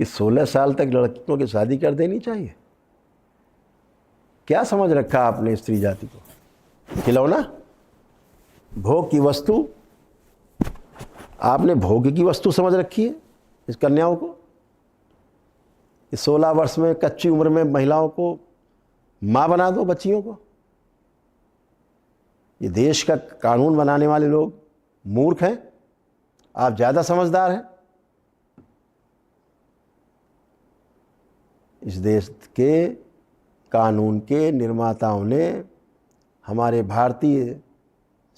कि 16 साल तक लड़कियों की शादी कर देनी चाहिए? क्या समझ रखा आपने स्त्री जाति को? खिलौना, भोग की वस्तु, आपने भोग की वस्तु समझ रखी है इस कन्याओं को। इस 16 वर्ष में कच्ची उम्र में महिलाओं को मां बना दो, बच्चियों को। ये देश का कानून बनाने वाले लोग मूर्ख हैं, आप ज़्यादा समझदार हैं। इस देश के कानून के निर्माताओं ने हमारे भारतीय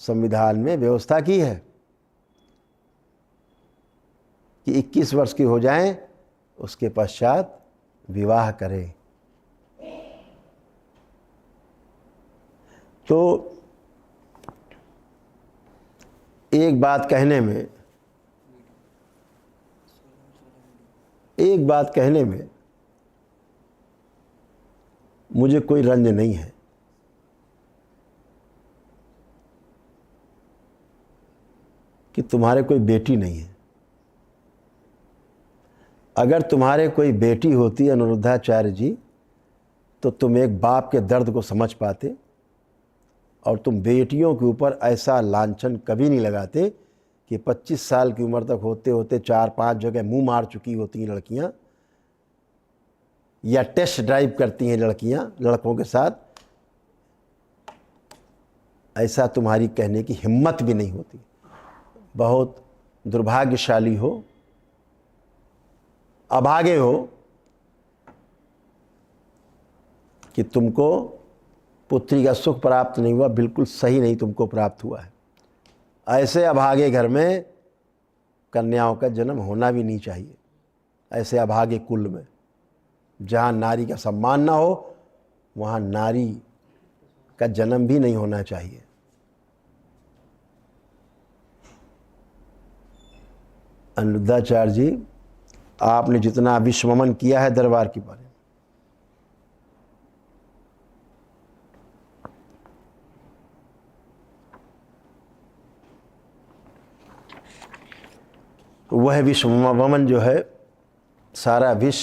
संविधान में व्यवस्था की है कि 21 वर्ष की हो जाएं, उसके पश्चात विवाह करें। तो एक बात कहने में मुझे कोई रंज नहीं है कि तुम्हारे कोई बेटी नहीं है। अगर तुम्हारे कोई बेटी होती अनिरुद्धाचार्य जी, तो तुम एक बाप के दर्द को समझ पाते और तुम बेटियों के ऊपर ऐसा लांछन कभी नहीं लगाते कि 25 साल की उम्र तक होते होते 4-5 जगह मुंह मार चुकी होती हैं लड़कियां, या टेस्ट ड्राइव करती हैं लड़कियां लड़कों के साथ, ऐसा तुम्हारी कहने की हिम्मत भी नहीं होती। बहुत दुर्भाग्यशाली हो, अभागे हो कि तुमको पुत्री का सुख प्राप्त नहीं हुआ, बिल्कुल सही नहीं तुमको प्राप्त हुआ है। ऐसे अभागे घर में कन्याओं का जन्म होना भी नहीं चाहिए। ऐसे अभागे कुल में जहाँ नारी का सम्मान ना हो, वहाँ नारी का जन्म भी नहीं होना चाहिए। अनिरुद्धाचार्य जी, आपने जितना विश्वमन किया है दरबार के बारे में, वह विश्वमन जो है, सारा विष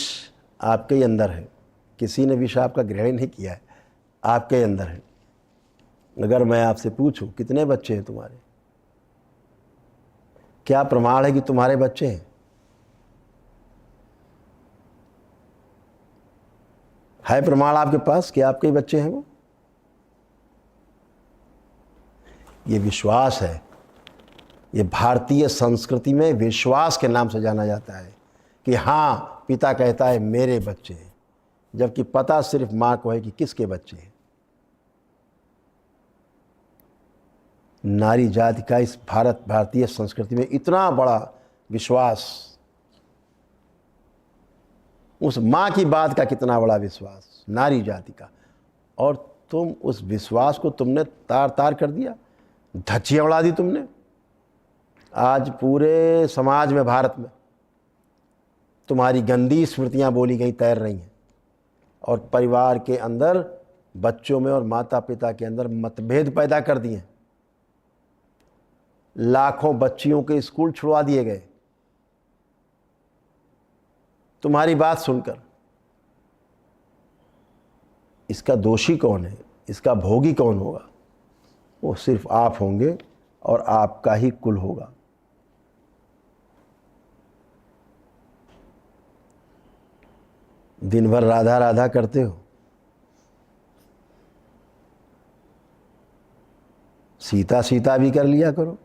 आपके ही अंदर है। किसी ने विष आपका ग्रहण नहीं किया है, आपके ही अंदर है। अगर मैं आपसे पूछूं कितने बच्चे हैं तुम्हारे, क्या प्रमाण है कि तुम्हारे बच्चे हैं? है प्रमाण आपके पास कि आपके ही बच्चे हैं वो? ये विश्वास है। ये भारतीय संस्कृति में विश्वास के नाम से जाना जाता है कि हाँ, पिता कहता है मेरे बच्चे हैं, जबकि पता सिर्फ माँ को है कि किसके बच्चे हैं। नारी जाति का इस भारतीय संस्कृति में इतना बड़ा विश्वास, उस माँ की बात का कितना बड़ा विश्वास नारी जाति का, और तुम उस विश्वास को तुमने तार तार कर दिया, धज्जियाँ उड़ा दी तुमने। आज पूरे समाज में, भारत में तुम्हारी गंदी स्मृतियाँ बोली गई तैर रही हैं, और परिवार के अंदर, बच्चों में और माता पिता के अंदर मतभेद पैदा कर दिए। लाखों बच्चियों के स्कूल छुड़वा दिए गए तुम्हारी बात सुनकर। इसका दोषी कौन है? इसका भोगी कौन होगा? वो सिर्फ आप होंगे और आपका ही कुल होगा। दिन भर राधा राधा करते हो, सीता सीता भी कर लिया करो।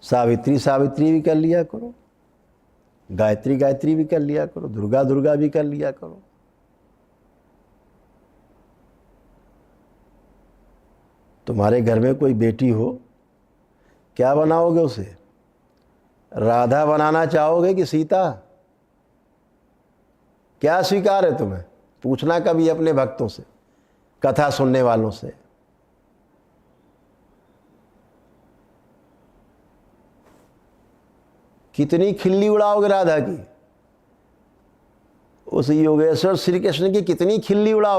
सावित्री सावित्री भी कर लिया करो, गायत्री गायत्री भी कर लिया करो, दुर्गा दुर्गा भी कर लिया करो। तुम्हारे घर में कोई बेटी हो, क्या बनाओगे उसे? राधा बनाना चाहोगे कि सीता? क्या स्वीकार है तुम्हें? पूछना कभी अपने भक्तों से, कथा सुनने वालों से। कितनी खिल्ली उड़ाओगे राधा की? उस योगेश्वर श्री कृष्ण की कितनी खिल्ली उड़ाओगे?